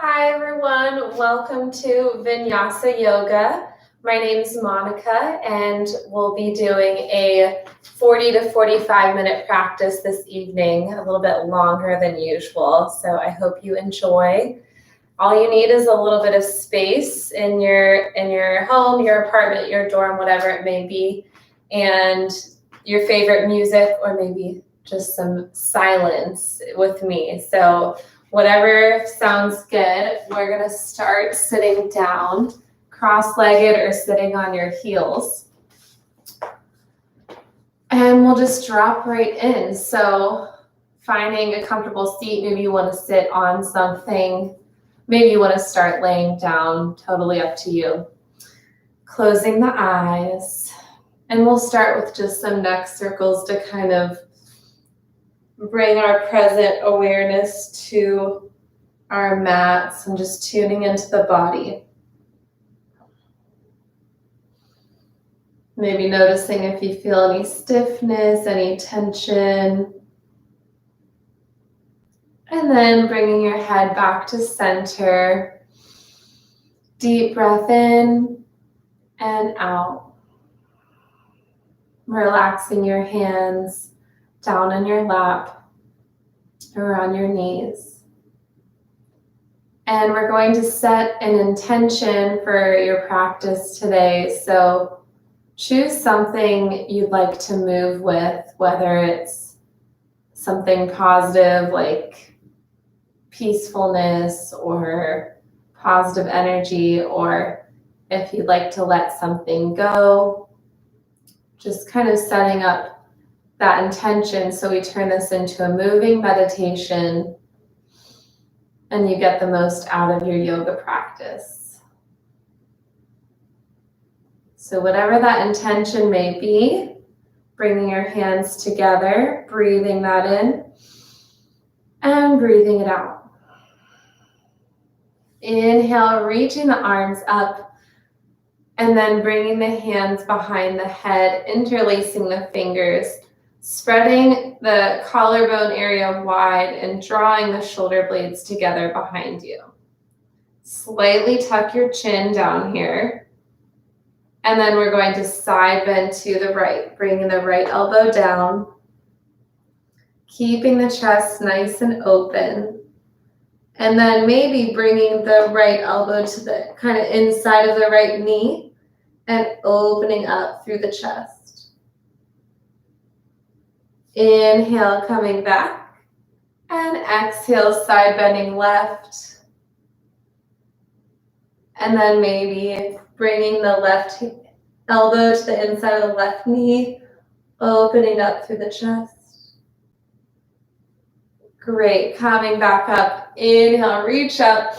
Hi everyone, welcome to Vinyasa Yoga. My name is Monica and we'll be doing a 40 to 45 minute practice this evening, a little bit longer than usual, so I hope you enjoy. All you need is a little bit of space in your home, your apartment, your dorm, whatever it may be, and your favorite music, or maybe just some silence with me. So whatever sounds good. We're gonna start sitting down, cross-legged or sitting on your heels. And we'll just drop right in. So finding a comfortable seat, maybe you wanna sit on something, maybe you wanna start laying down, totally up to you. Closing the eyes. And we'll start with just some neck circles to kind of bring our present awareness to our mats and just tuning into the body. Maybe noticing if you feel any stiffness, any tension. And then bringing your head back to center. Deep breath in and out. Relaxing your hands down on your lap or on your knees. And we're going to set an intention for your practice today. So choose something you'd like to move with, whether it's something positive like peacefulness or positive energy, or if you'd like to let something go, just kind of setting up that intention so we turn this into a moving meditation and you get the most out of your yoga practice. So whatever that intention may be, bringing your hands together, breathing that in and breathing it out. Inhale, reaching the arms up and then bringing the hands behind the head, interlacing the fingers, spreading the collarbone area wide and drawing the shoulder blades together behind you. Slightly tuck your chin down here. And then we're going to side bend to the right, bringing the right elbow down, keeping the chest nice and open. And then maybe bringing the right elbow to the kind of inside of the right knee and opening up through the chest. Inhale, coming back, and exhale, side bending left. And then maybe bringing the left elbow to the inside of the left knee, opening up through the chest. Great, coming back up, inhale, reach up,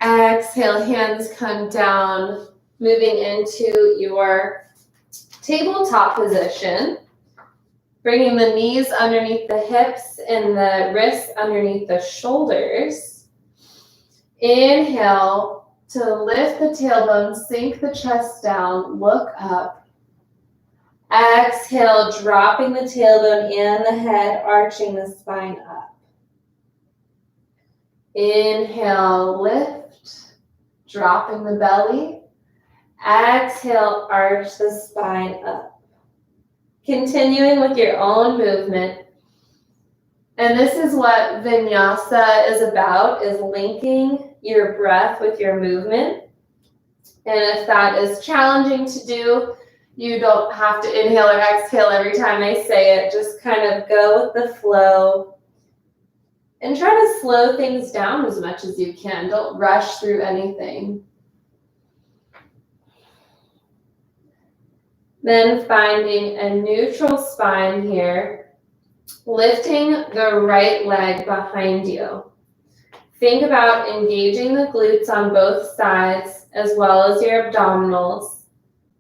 exhale, hands come down, moving into your tabletop position. Bringing the knees underneath the hips and the wrists underneath the shoulders. Inhale to lift the tailbone, sink the chest down, look up. Exhale, dropping the tailbone and the head, arching the spine up. Inhale, lift, dropping the belly. Exhale, arch the spine up. Continuing with your own movement. And this is what Vinyasa is about, is linking your breath with your movement. And if that is challenging to do, you don't have to inhale or exhale every time I say it. Just kind of go with the flow and try to slow things down as much as you can. Don't rush through anything. Then finding a neutral spine here, lifting the right leg behind you. Think about engaging the glutes on both sides as well as your abdominals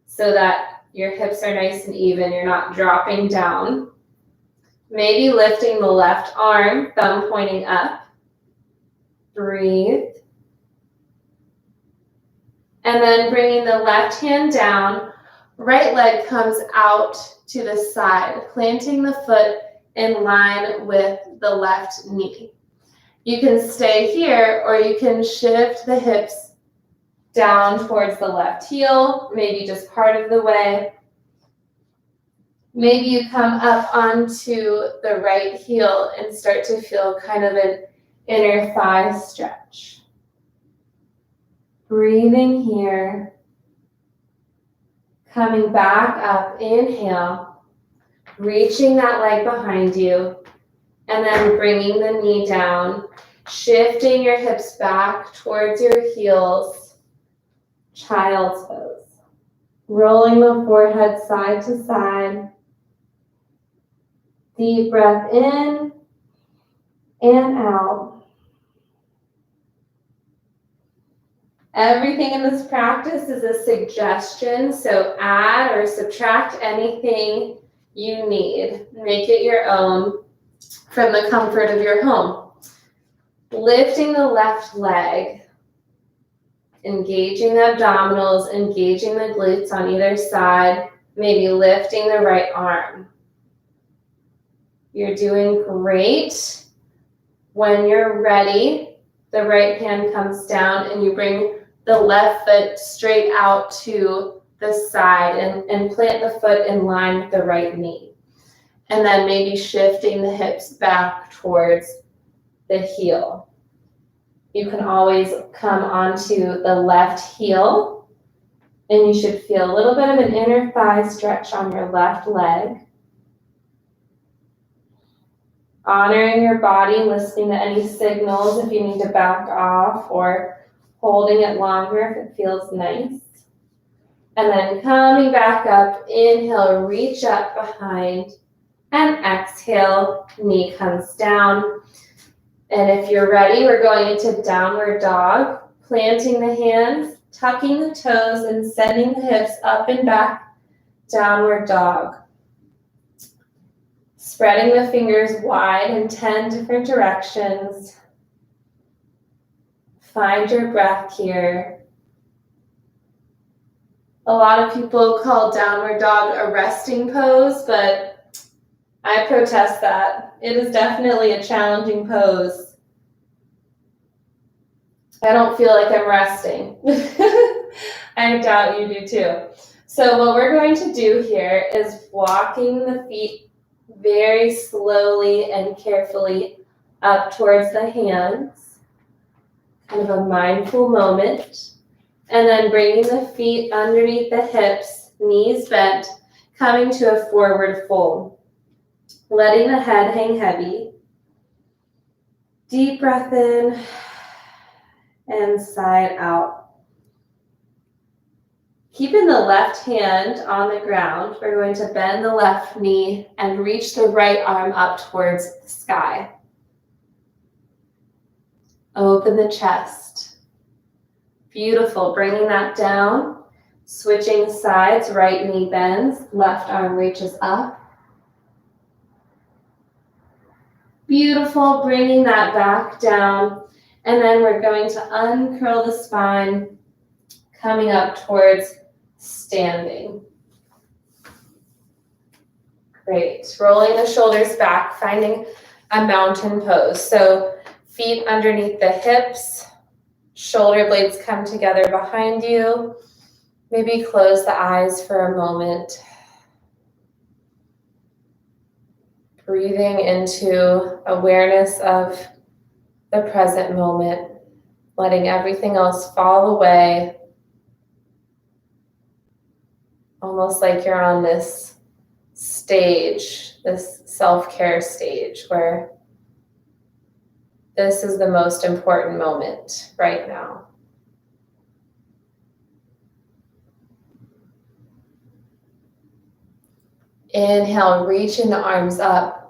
so that your hips are nice and even, you're not dropping down. Maybe lifting the left arm, thumb pointing up. Breathe. And then bringing the left hand down. Right leg comes out to the side, planting the foot in line with the left knee. You can stay here, or you can shift the hips down towards the left heel, maybe just part of the way. Maybe you come up onto the right heel and start to feel kind of an inner thigh stretch. Breathing here. Coming back up, inhale. Reaching that leg behind you. And then bringing the knee down. Shifting your hips back towards your heels. Child's pose. Rolling the forehead side to side. Deep breath in and out. Everything in this practice is a suggestion, so add or subtract anything you need. Make it your own from the comfort of your home. Lifting the left leg, engaging the abdominals, engaging the glutes on either side, maybe lifting the right arm. You're doing great. When you're ready, the right hand comes down and you bring the left foot straight out to the side and plant the foot in line with the right knee. And then maybe shifting the hips back towards the heel. You can always come onto the left heel, and you should feel a little bit of an inner thigh stretch on your left leg. Honoring your body, listening to any signals if you need to back off, or holding it longer if it feels nice. And then coming back up, inhale, reach up behind, and exhale, knee comes down. And if you're ready, we're going into downward dog, planting the hands, tucking the toes, and sending the hips up and back, downward dog. Spreading the fingers wide in 10 different directions. Find your breath here. A lot of people call downward dog a resting pose, but I protest that. It is definitely a challenging pose. I don't feel like I'm resting. I doubt you do too. So what we're going to do here is walking the feet very slowly and carefully up towards the hands, kind of a mindful moment, and then bringing the feet underneath the hips, knees bent, coming to a forward fold, letting the head hang heavy. Deep breath in and side out. Keeping the left hand on the ground, we're going to bend the left knee and reach the right arm up towards the sky. Open the chest. Beautiful. Bringing that down. Switching sides. Right knee bends. Left arm reaches up. Beautiful. Bringing that back down. And then we're going to uncurl the spine, coming up towards standing. Great. Rolling the shoulders back, finding a mountain pose. So feet underneath the hips, shoulder blades come together behind you. Maybe close the eyes for a moment. Breathing into awareness of the present moment, letting everything else fall away. Almost like you're on this stage, this self-care stage where this is the most important moment right now. Inhale, reaching the arms up.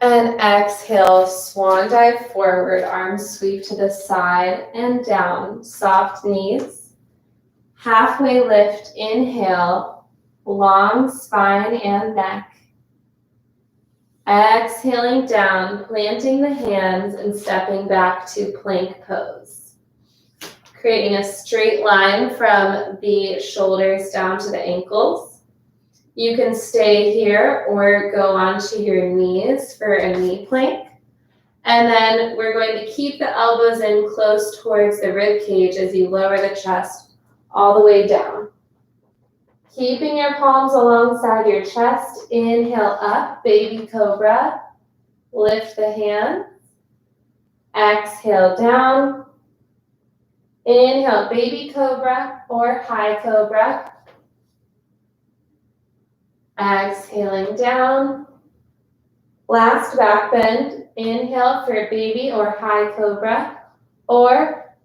And exhale, swan dive forward, arms sweep to the side and down, soft knees. Halfway lift, inhale, long spine and neck. Exhaling down, planting the hands and stepping back to plank pose. Creating a straight line from the shoulders down to the ankles. You can stay here or go onto your knees for a knee plank. And then we're going to keep the elbows in close towards the rib cage as you lower the chest all the way down. Keeping your palms alongside your chest. Inhale up, baby cobra. Lift the hands. Exhale down. Inhale, baby cobra or high cobra. Exhaling down. Last back bend. Inhale for baby or high cobra or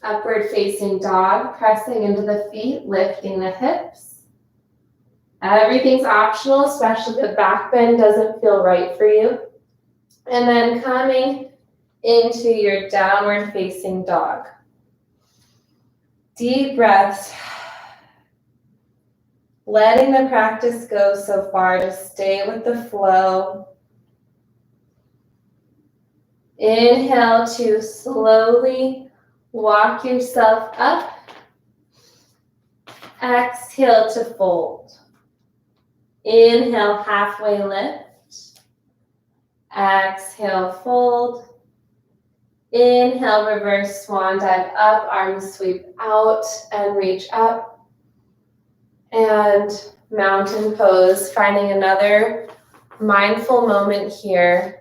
upward facing dog, pressing into the feet, lifting the hips. Everything's optional, especially if the back bend doesn't feel right for you. And then coming into your downward facing dog. Deep breaths. Letting the practice go so far, just stay with the flow. Inhale to slowly walk yourself up. Exhale to fold. Inhale, halfway lift. Exhale, fold. Inhale, reverse swan dive up, arms sweep out and reach up. And mountain pose, finding another mindful moment here.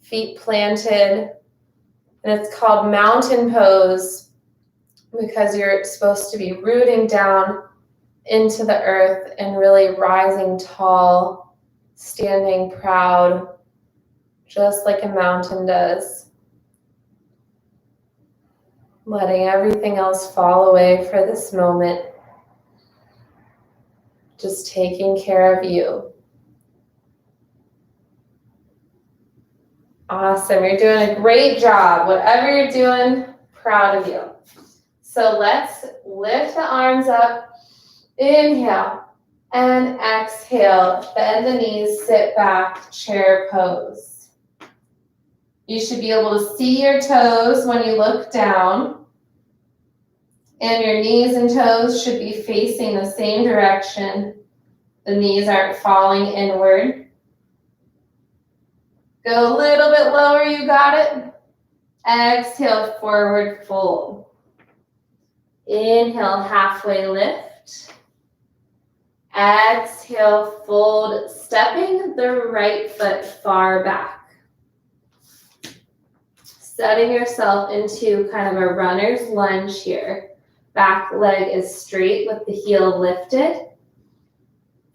Feet planted. And it's called mountain pose because you're supposed to be rooting down into the earth and really rising tall, standing proud, just like a mountain does. Letting everything else fall away for this moment. Just taking care of you. Awesome, you're doing a great job. Whatever you're doing, proud of you. So let's lift the arms up. Inhale and exhale. Bend the knees, sit back, chair pose. You should be able to see your toes when you look down. And your knees and toes should be facing the same direction. The knees aren't falling inward. Go a little bit lower, you got it. Exhale, forward fold. Inhale, halfway lift. Exhale, fold, stepping the right foot far back. Setting yourself into kind of a runner's lunge here. Back leg is straight with the heel lifted.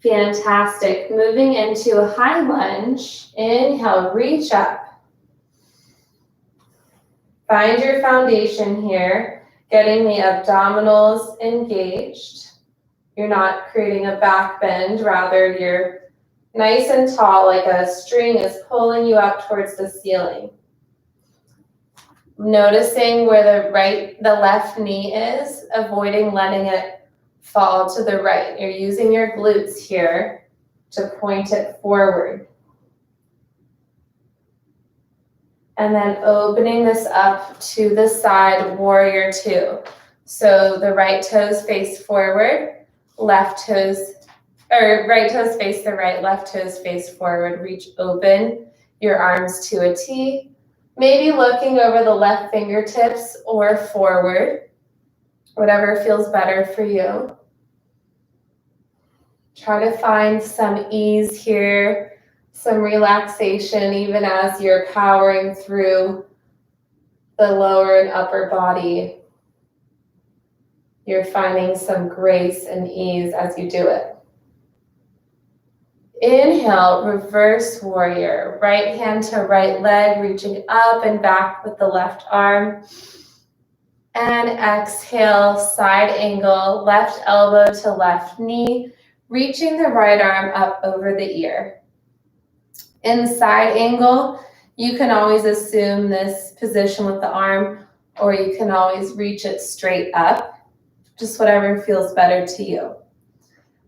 Fantastic. Moving into a high lunge. Inhale, reach up. Find your foundation here, getting the abdominals engaged. You're not creating a back bend, rather you're nice and tall, like a string is pulling you up towards the ceiling. Noticing where the left knee is, avoiding letting it fall to the right. You're using your glutes here to point it forward. And then opening this up to the side, warrior two. So the right toes face forward, right toes face the right, left toes face forward. Reach open your arms to a T. Maybe looking over the left fingertips or forward, whatever feels better for you. Try to find some ease here, some relaxation, even as you're powering through the lower and upper body. You're finding some grace and ease as you do it. Inhale, reverse warrior. Right hand to right leg, reaching up and back with the left arm. And exhale, side angle, left elbow to left knee, reaching the right arm up over the ear. In side angle, you can always assume this position with the arm, or you can always reach it straight up, just whatever feels better to you.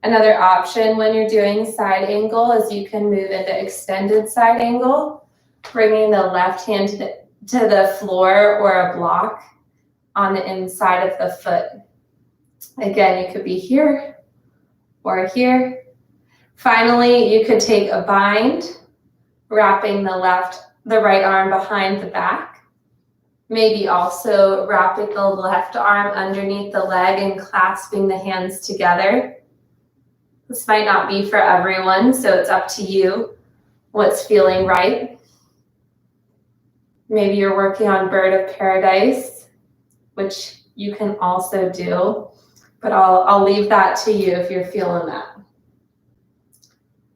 Another option when you're doing side angle is you can move into extended side angle, bringing the left hand to the floor or a block on the inside of the foot. Again, you could be here or here. Finally, you could take a bind, wrapping the left the right arm behind the back. Maybe also wrapping the left arm underneath the leg and clasping the hands together. This might not be for everyone, so it's up to you what's feeling right. Maybe you're working on Bird of Paradise, which you can also do, but I'll leave that to you if you're feeling that.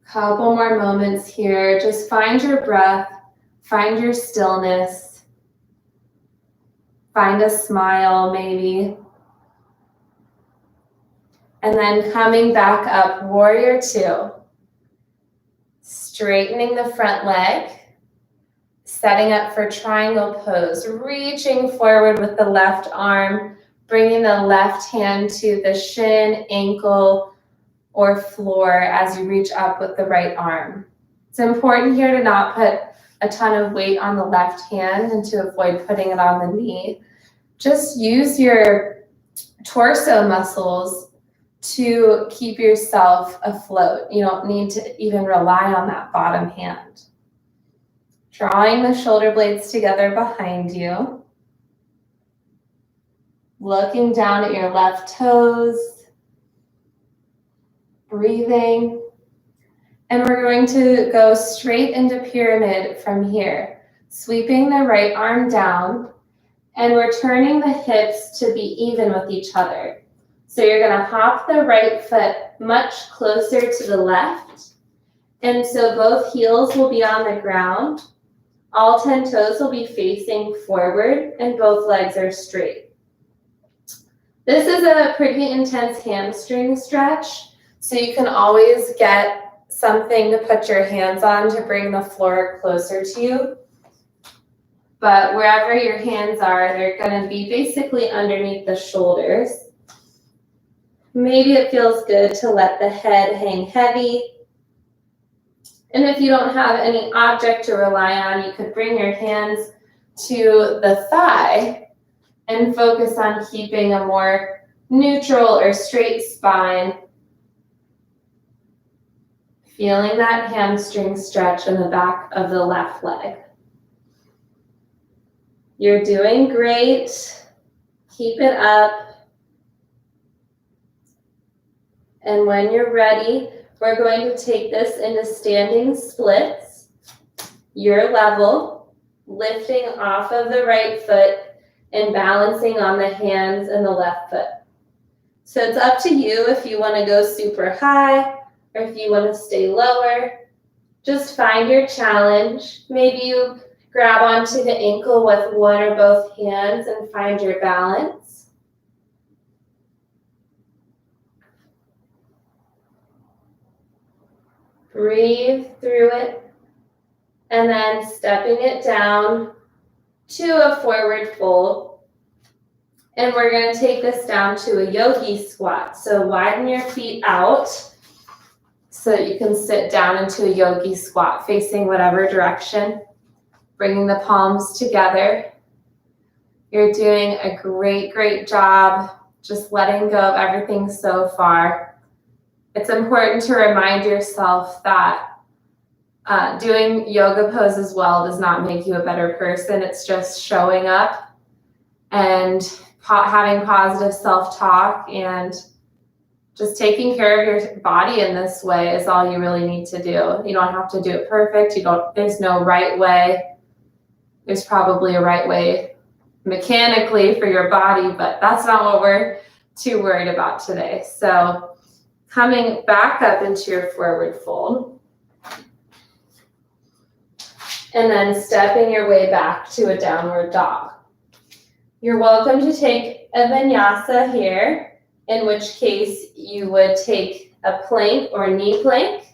Couple more moments here. Just find your breath, find your stillness, find a smile maybe. And then coming back up, warrior two. Straightening the front leg, setting up for triangle pose, reaching forward with the left arm, bringing the left hand to the shin, ankle, or floor as you reach up with the right arm. It's important here to not put a ton of weight on the left hand and to avoid putting it on the knee. Just use your torso muscles to keep yourself afloat. You don't need to even rely on that bottom hand. Drawing the shoulder blades together behind you. Looking down at your left toes. Breathing. And we're going to go straight into pyramid from here. Sweeping the right arm down. And we're turning the hips to be even with each other. So you're going to hop the right foot much closer to the left. And so both heels will be on the ground. All 10 toes will be facing forward and both legs are straight. This is a pretty intense hamstring stretch. So you can always get something to put your hands on to bring the floor closer to you. But wherever your hands are, they're going to be basically underneath the shoulders. Maybe it feels good to let the head hang heavy. And if you don't have any object to rely on, you could bring your hands to the thigh and focus on keeping a more neutral or straight spine. Feeling that hamstring stretch in the back of the left leg. You're doing great. Keep it up. And when you're ready, we're going to take this into standing splits. Your level, lifting off of the right foot and balancing on the hands and the left foot. So it's up to you if you want to go super high or if you want to stay lower. Just find your challenge. Maybe you grab onto the ankle with one or both hands and find your balance. Breathe through it, and then stepping it down to a forward fold. And we're going to take this down to a yogi squat. So widen your feet out so that you can sit down into a yogi squat, facing whatever direction, bringing the palms together. You're doing a great, great job just letting go of everything so far. It's important to remind yourself that doing yoga poses well does not make you a better person. It's just showing up and having positive self-talk and just taking care of your body in this way is all you really need to do. You don't have to do it perfect. There's no right way. There's probably a right way mechanically for your body, but that's not what we're too worried about today. So coming back up into your forward fold. And then stepping your way back to a downward dog. You're welcome to take a vinyasa here, in which case you would take a plank or knee plank.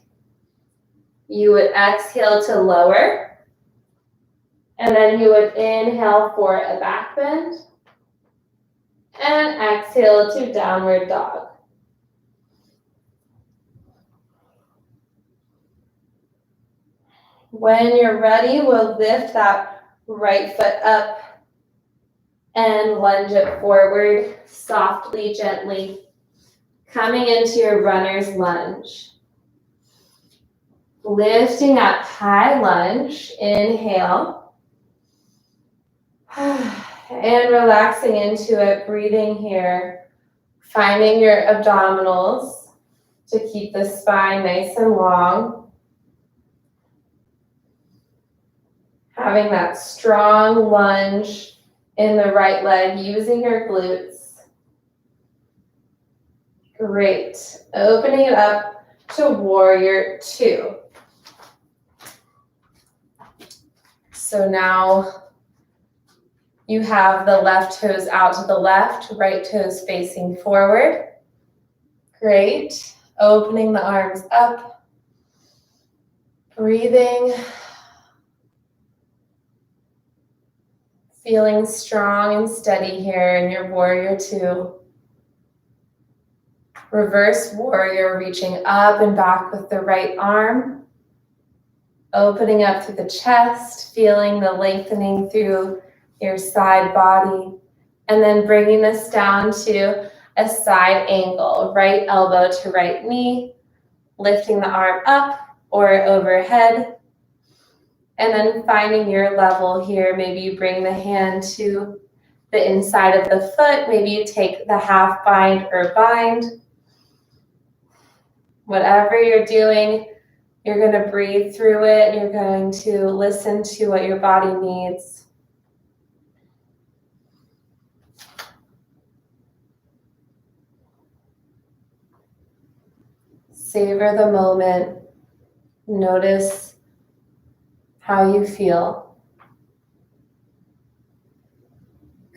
You would exhale to lower. And then you would inhale for a back bend. And exhale to downward dog. When you're ready, we'll lift that right foot up and lunge it forward softly, gently, coming into your runner's lunge. Lifting up, high lunge, inhale. And relaxing into it, breathing here. Finding your abdominals to keep the spine nice and long. Having that strong lunge in the right leg, using your glutes. Great. Opening it up to warrior two. So now you have the left toes out to the left, right toes facing forward. Great. Opening the arms up. Breathing. Feeling strong and steady here in your warrior two. Reverse warrior, reaching up and back with the right arm. Opening up through the chest, feeling the lengthening through your side body. And then bringing this down to a side angle, right elbow to right knee, lifting the arm up or overhead. And then finding your level here. Maybe you bring the hand to the inside of the foot. Maybe you take the half bind or bind. Whatever you're doing, you're going to breathe through it. You're going to listen to what your body needs. Savor the moment. Notice how you feel.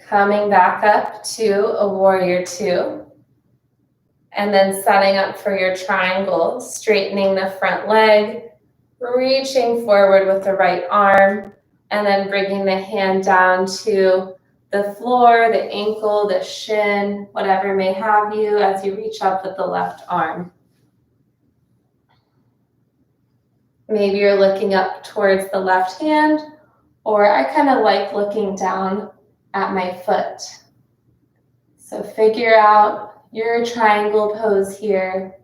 Coming back up to a warrior two. And then setting up for your triangle, straightening the front leg, reaching forward with the right arm, and then bringing the hand down to the floor, the ankle, the shin, whatever may have you as you reach up with the left arm. Maybe you're looking up towards the left hand, or I kind of like looking down at my foot. So figure out your triangle pose here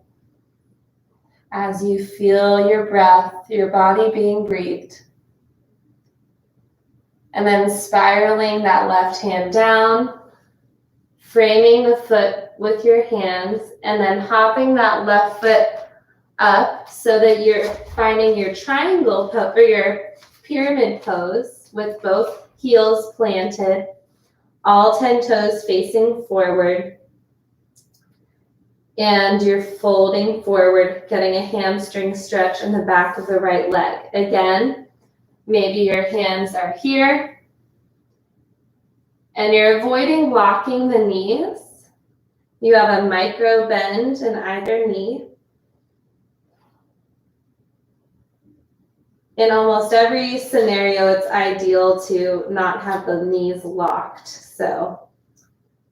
as you feel your breath, your body being breathed. And then spiraling that left hand down, framing the foot with your hands, and then hopping that left foot up so that you're finding your triangle pose or your pyramid pose with both heels planted, all 10 toes facing forward. And you're folding forward, getting a hamstring stretch in the back of the right leg. Again, maybe your hands are here and you're avoiding locking the knees. You have a micro bend in either knee. In almost every scenario, it's ideal to not have the knees locked. So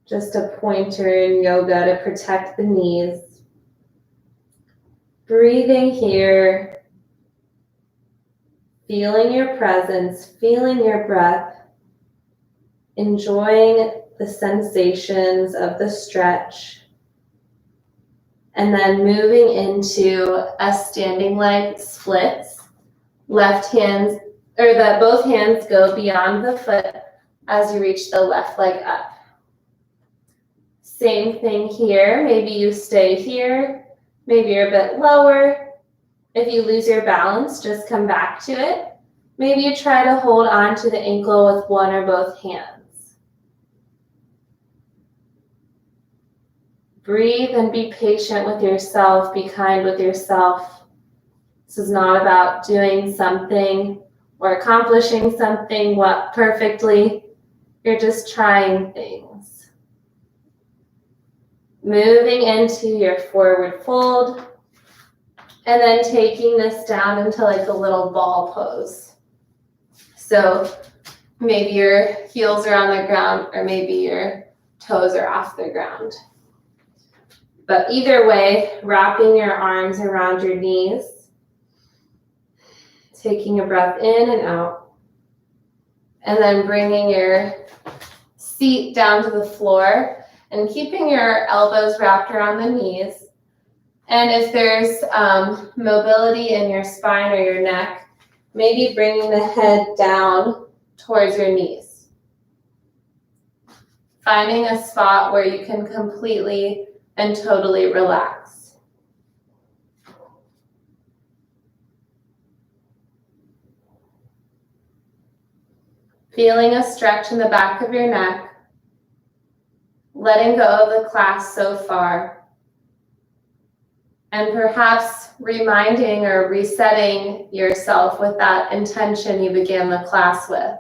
just a pointer in yoga to protect the knees. Breathing here, feeling your presence, feeling your breath, enjoying the sensations of the stretch, and then moving into a standing leg splits. Left hands, or that both hands go beyond the foot as you reach the left leg up. Same thing here. Maybe you stay here. Maybe you're a bit lower. If you lose your balance, just come back to it. Maybe you try to hold on to the ankle with one or both hands. Breathe and be patient with yourself. Be kind with yourself. This is not about doing something or accomplishing something perfectly. You're just trying things. Moving into your forward fold, and then taking this down into like a little ball pose. So maybe your heels are on the ground, or maybe your toes are off the ground. But either way, wrapping your arms around your knees, taking a breath in and out, and then bringing your seat down to the floor and keeping your elbows wrapped around the knees. And if there's mobility in your spine or your neck, maybe bringing the head down towards your knees. Finding a spot where you can completely and totally relax. Feeling a stretch in the back of your neck, letting go of the class so far, and perhaps reminding or resetting yourself with that intention you began the class with.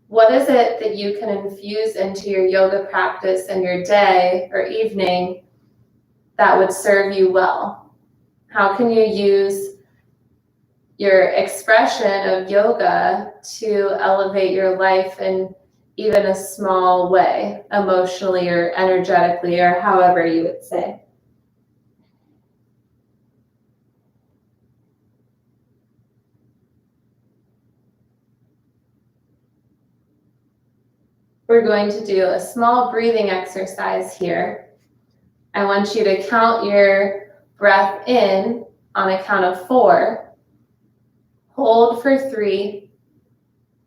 What is it that you can infuse into your yoga practice and your day or evening that would serve you well? How can you use your expression of yoga to elevate your life in even a small way, emotionally or energetically, or however you would say? We're going to do a small breathing exercise here. I want you to count your breath in on a count of 4, hold for 3,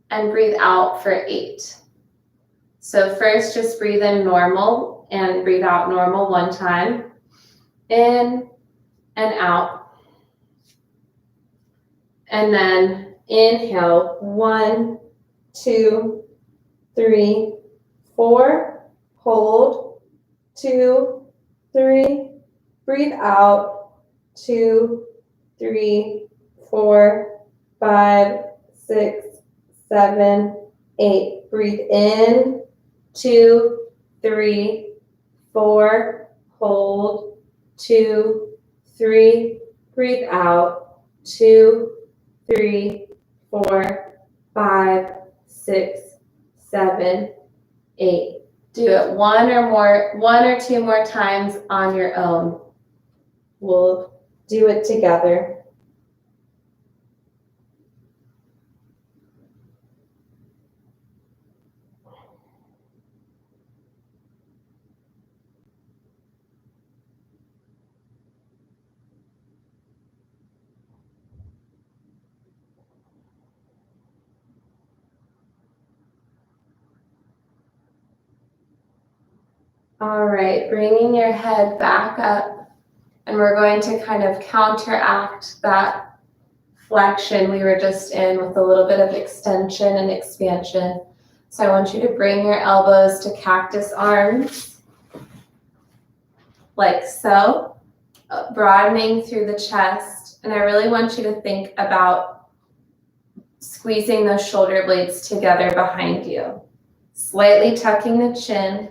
and breathe out for 8. So first, just breathe in normal and breathe out normal 1 time. In and out. And then inhale, 1, 2, 3, 4. Hold, 2, 3. Breathe out, 2, 3, 4, 5, 6, 7, 8. Breathe in, 2, 3, 4. Hold, 2, 3. Breathe out, 2, 3, 4, 5, 6, 7, 8. Do it 1 or 2 more times on your own. We'll do it together. All right, bringing your head back up, and we're going to kind of counteract that flexion we were just in with a little bit of extension and expansion. So I want you to bring your elbows to cactus arms, like so, broadening through the chest. And I really want you to think about squeezing those shoulder blades together behind you, slightly tucking the chin,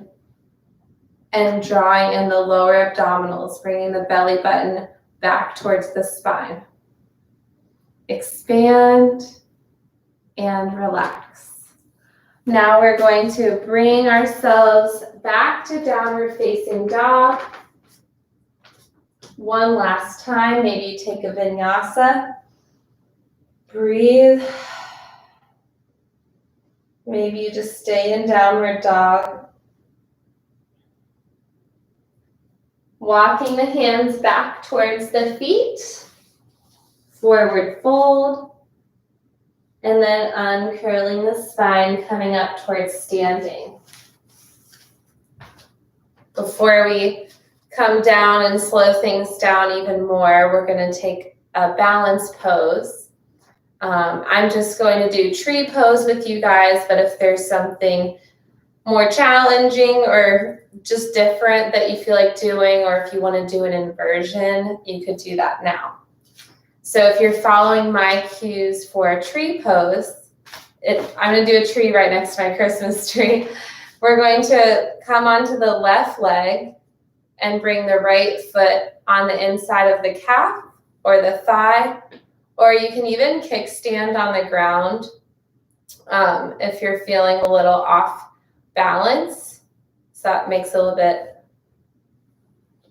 and drawing in the lower abdominals, bringing the belly button back towards the spine. Expand and relax. Now we're going to bring ourselves back to downward facing dog. One last time, maybe take a vinyasa. Breathe. Maybe you just stay in downward dog. Walking the hands back towards the feet, forward fold, and then uncurling the spine, coming up towards standing. Before we come down and slow things down even more, we're going to take a balance pose. I'm just going to do tree pose with you guys, but if there's something more challenging or just different that you feel like doing, or if you want to do an inversion, you could do that now. So if you're following my cues for a tree pose, I'm going to do a tree right next to my Christmas tree. We're going to come onto the left leg and bring the right foot on the inside of the calf or the thigh, or you can even kickstand on the ground if you're feeling a little off balance. So that makes it a little bit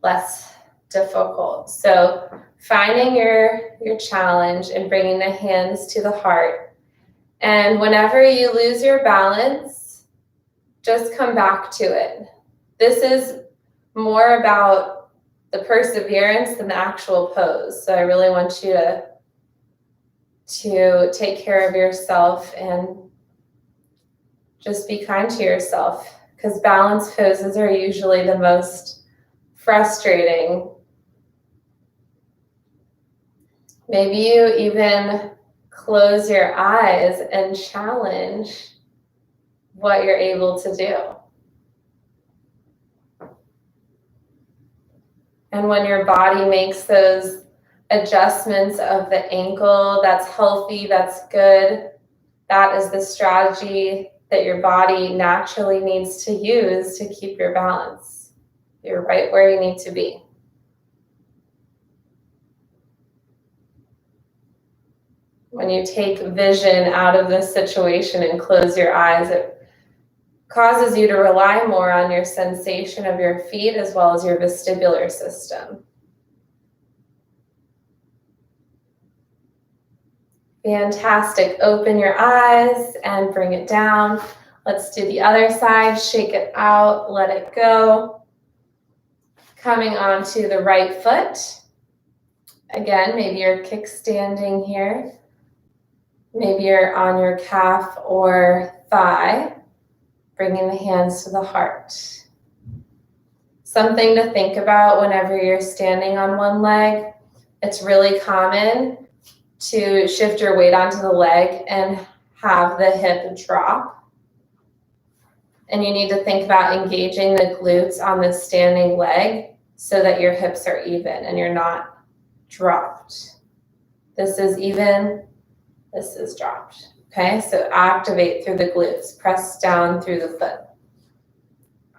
less difficult. So finding your challenge and bringing the hands to the heart. And whenever you lose your balance, just come back to it. This is more about the perseverance than the actual pose. So I really want you to take care of yourself and just be kind to yourself, because balance poses are usually the most frustrating. Maybe you even close your eyes and challenge what you're able to do. And when your body makes those adjustments of the ankle, that's healthy, that's good. That is the strategy that your body naturally needs to use to keep your balance. You're right where you need to be. When you take vision out of this situation and close your eyes, it causes you to rely more on your sensation of your feet as well as your vestibular system. Fantastic. Open your eyes and bring it down. Let's do the other side. Shake it out. Let it go. Coming onto the right foot. Again, maybe you're kickstanding here. Maybe you're on your calf or thigh. Bringing the hands to the heart. Something to think about whenever you're standing on one leg. It's really common to shift your weight onto the leg and have the hip drop. And you need to think about engaging the glutes on the standing leg so that your hips are even and you're not dropped. This is even, this is dropped. Okay, so activate through the glutes, press down through the foot.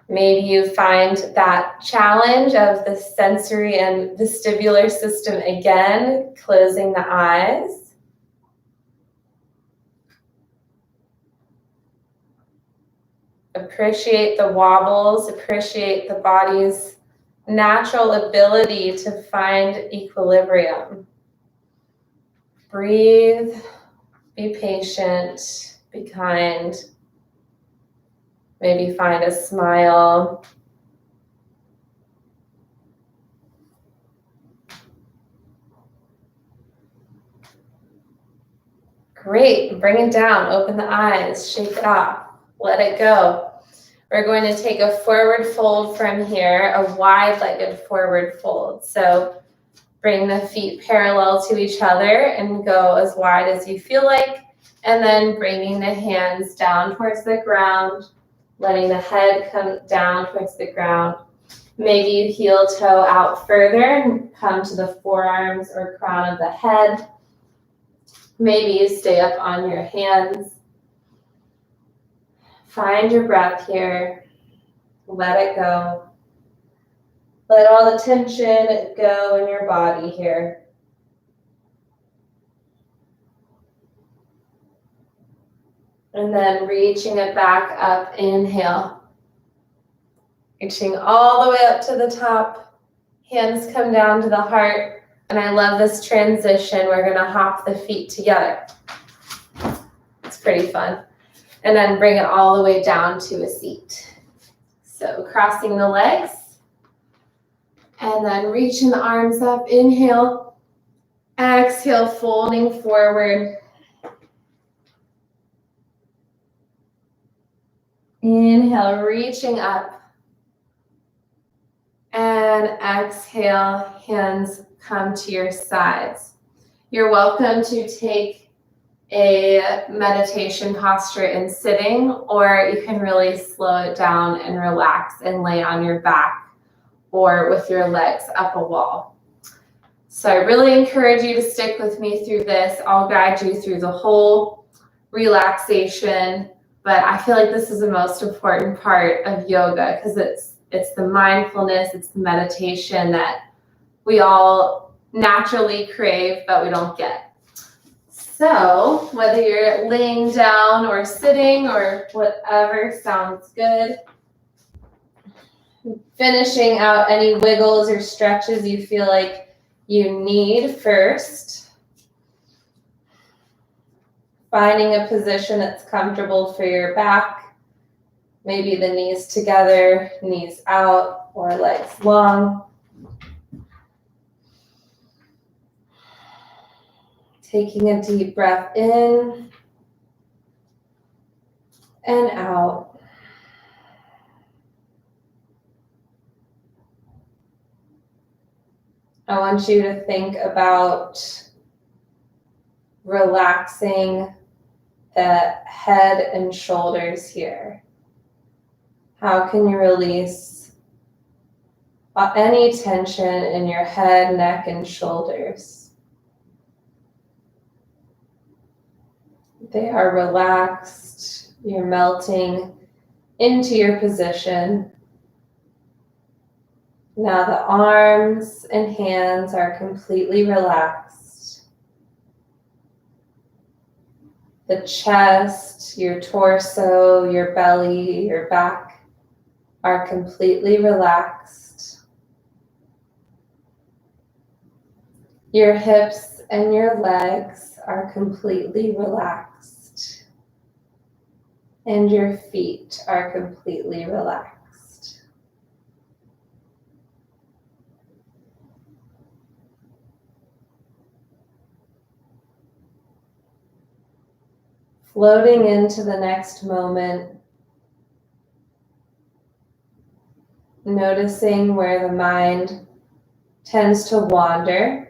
Maybe you find that challenge of the sensory and vestibular system again, closing the eyes. Appreciate the wobbles, appreciate the body's natural ability to find equilibrium. Breathe. Be patient, be kind, maybe find a smile. Great, bring it down, open the eyes, shake it off, let it go. We're going to take a forward fold from here, a wide-legged forward fold. So bring the feet parallel to each other and go as wide as you feel like. And then bringing the hands down towards the ground, letting the head come down towards the ground. Maybe you heel toe out further and come to the forearms or crown of the head. Maybe you stay up on your hands. Find your breath here. Let it go. Let all the tension go in your body here. And then reaching it back up, inhale. Reaching all the way up to the top. Hands come down to the heart. And I love this transition. We're gonna hop the feet together. It's pretty fun. And then bring it all the way down to a seat. So crossing the legs. And then reaching the arms up, inhale, exhale, folding forward. Inhale, reaching up. And exhale, hands come to your sides. You're welcome to take a meditation posture in sitting, or you can really slow it down and relax and lay on your back or with your legs up a wall. So I really encourage you to stick with me through this. I'll guide you through the whole relaxation, but I feel like this is the most important part of yoga because it's the mindfulness, it's the meditation that we all naturally crave, but we don't get. So whether you're laying down or sitting or whatever sounds good, finishing out any wiggles or stretches you feel like you need first. Finding a position that's comfortable for your back. Maybe the knees together, knees out, or legs long. Taking a deep breath in and out. I want you to think about relaxing the head and shoulders here. How can you release any tension in your head, neck, and shoulders? They are relaxed. You're melting into your position. Now the arms and hands are completely relaxed. The chest, your torso, your belly, your back are completely relaxed. Your hips and your legs are completely relaxed. And your feet are completely relaxed. Floating into the next moment, noticing where the mind tends to wander.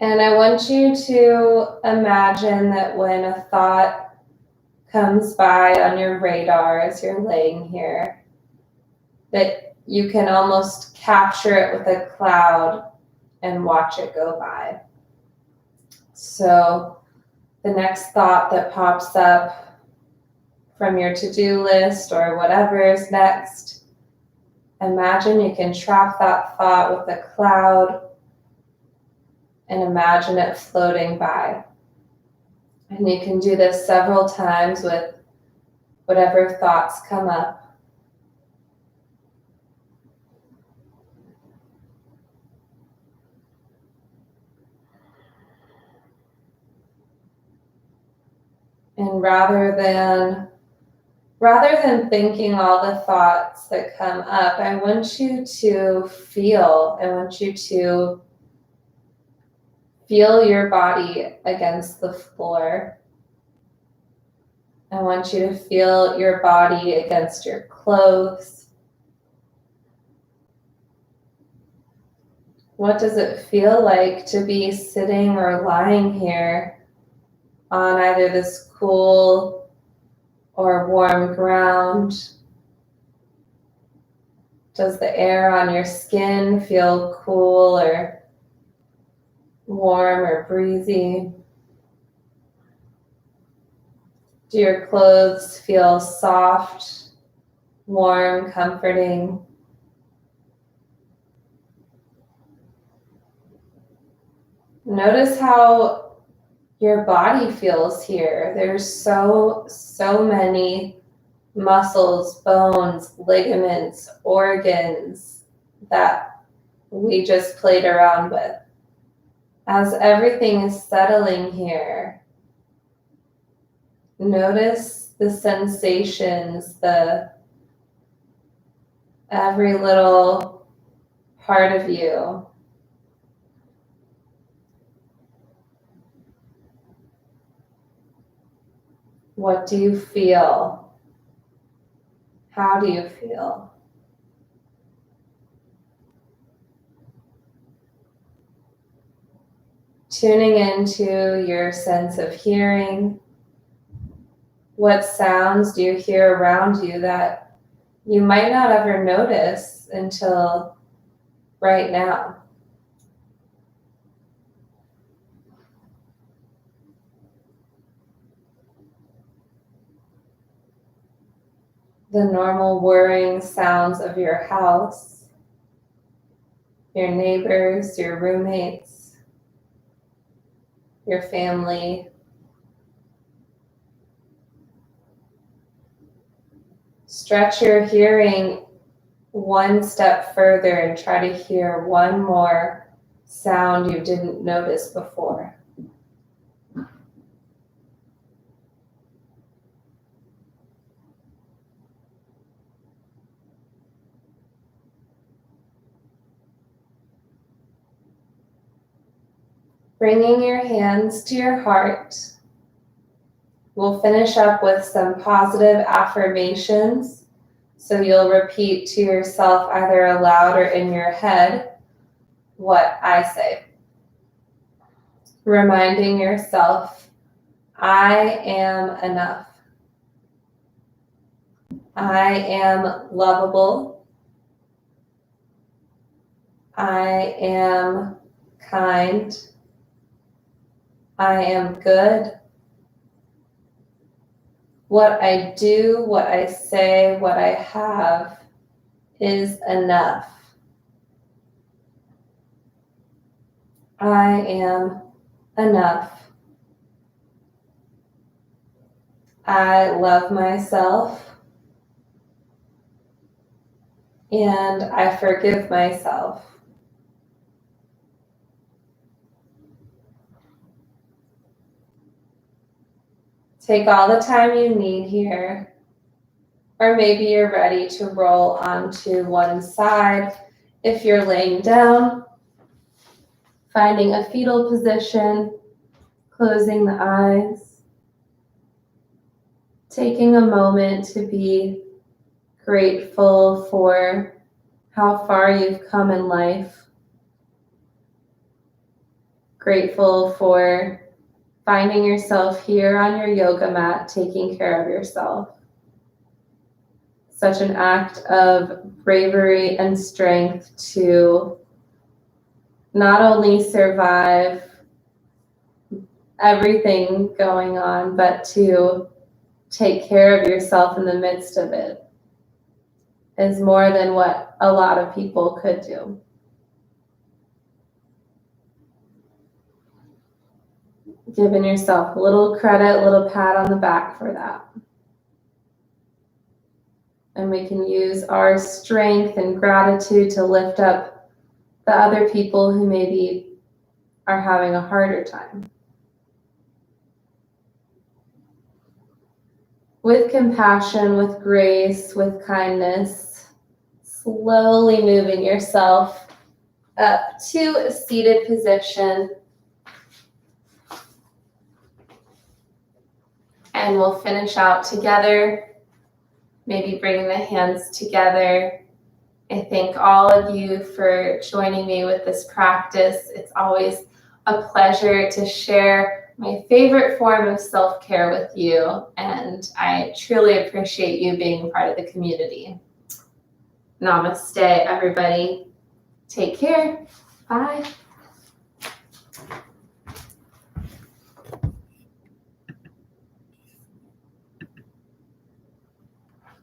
And I want you to imagine that when a thought comes by on your radar as you're laying here, that you can almost capture it with a cloud and watch it go by. So the next thought that pops up from your to-do list or whatever is next, imagine you can trap that thought with a cloud and imagine it floating by. And you can do this several times with whatever thoughts come up. And rather than thinking all the thoughts that come up, I want you to feel your body against the floor. I want you to feel your body against your clothes. What does it feel like to be sitting or lying here on either this cool or warm ground? Does the air on your skin feel cool or warm or breezy? Do your clothes feel soft, warm, comforting? Notice how your body feels here. There's so many muscles, bones, ligaments, organs that we just played around with. As everything is settling here, notice the sensations, every little part of you. What do you feel? How do you feel? Tuning into your sense of hearing. What sounds do you hear around you that you might not ever notice until right now? The normal whirring sounds of your house, your neighbors, your roommates, your family. Stretch your hearing one step further and try to hear one more sound you didn't notice before. Bringing your hands to your heart, we'll finish up with some positive affirmations. So you'll repeat to yourself either aloud or in your head what I say. Reminding yourself, I am enough. I am lovable. I am kind. I am good. What I do, what I say, what I have is enough. I am enough. I love myself and I forgive myself. Take all the time you need here, or maybe you're ready to roll onto one side. If you're laying down, finding a fetal position, closing the eyes, taking a moment to be grateful for how far you've come in life, grateful for finding yourself here on your yoga mat, taking care of yourself. Such an act of bravery and strength to not only survive everything going on, but to take care of yourself in the midst of it is more than what a lot of people could do. Giving yourself a little credit, a little pat on the back for that. And we can use our strength and gratitude to lift up the other people who maybe are having a harder time. With compassion, with grace, with kindness, slowly moving yourself up to a seated position. And we'll finish out together, maybe bringing the hands together. I thank all of you for joining me with this practice. It's always a pleasure to share my favorite form of self-care with you, and I truly appreciate you being part of the community. Namaste, everybody. Take care. Bye.